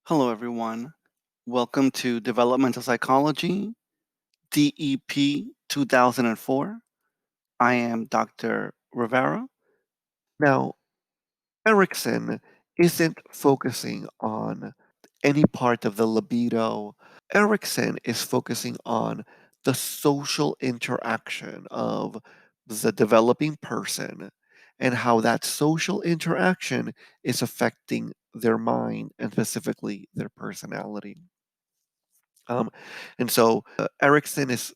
Hello, everyone. Welcome to Developmental Psychology, DEP 2004. I am Dr. Rivera. Now, Erikson isn't focusing on any part of the libido. Erikson is focusing on the social interaction of the developing person and how that social interaction is affecting their mind and specifically their personality. Um, and so Erikson is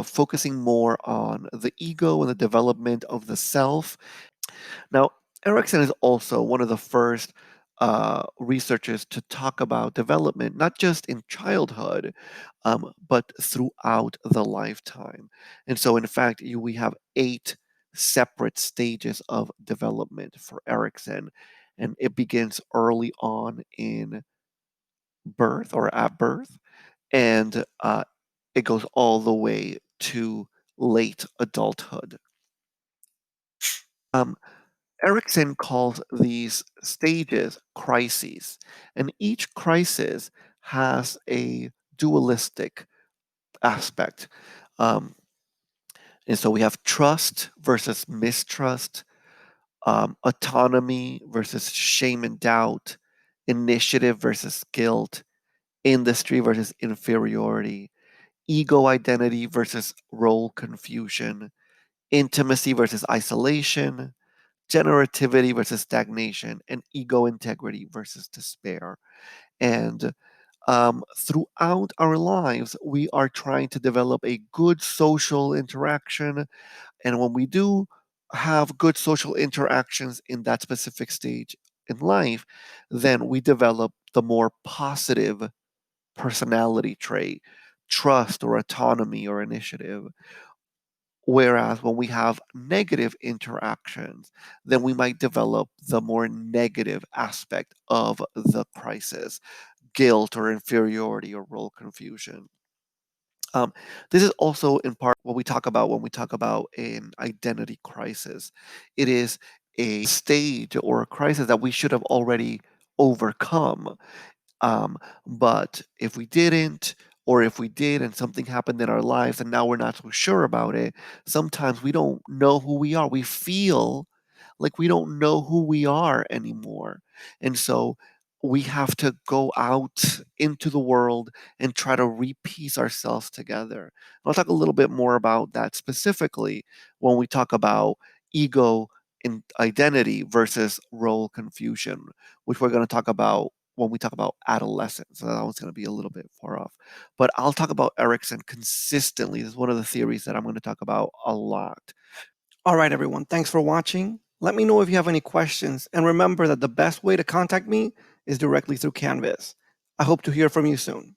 focusing more on the ego and the development of the self. Now, Erikson is also one of the first researchers to talk about development, not just in childhood, but throughout the lifetime. And so, in fact, we have 8 separate stages of development for Erikson, and it begins early on in birth or at birth, and it goes all the way to late adulthood. Um, Erikson calls these stages crises, and each crisis has a dualistic aspect. Um, and so we have trust versus mistrust, autonomy versus shame and doubt, initiative versus guilt, industry versus inferiority, ego identity versus role confusion, intimacy versus isolation, generativity versus stagnation, and ego integrity versus despair. And throughout our lives, we are trying to develop a good social interaction. And when we do have good social interactions in that specific stage in life, then we develop the more positive personality trait, trust or autonomy or initiative. Whereas when we have negative interactions, then we might develop the more negative aspect of the crisis, guilt or inferiority or role confusion. Um, this is also in part what we talk about when we talk about an identity crisis. It is a stage or a crisis that we should have already overcome, but if we didn't, or if we did and something happened in our lives and now we're not so sure about it, sometimes we don't know who we are. We feel like we don't know who we are anymore. And so we have to go out into the world and try to repiece ourselves together. I'll talk a little bit more about that specifically when we talk about ego and identity versus role confusion, which we're going to talk about when we talk about adolescence. So that one's going to be a little bit far off. But I'll talk about Erikson consistently. This is one of the theories that I'm going to talk about a lot. All right, everyone. Thanks for watching. Let me know if you have any questions. And remember that the best way to contact me is directly through Canvas. I hope to hear from you soon.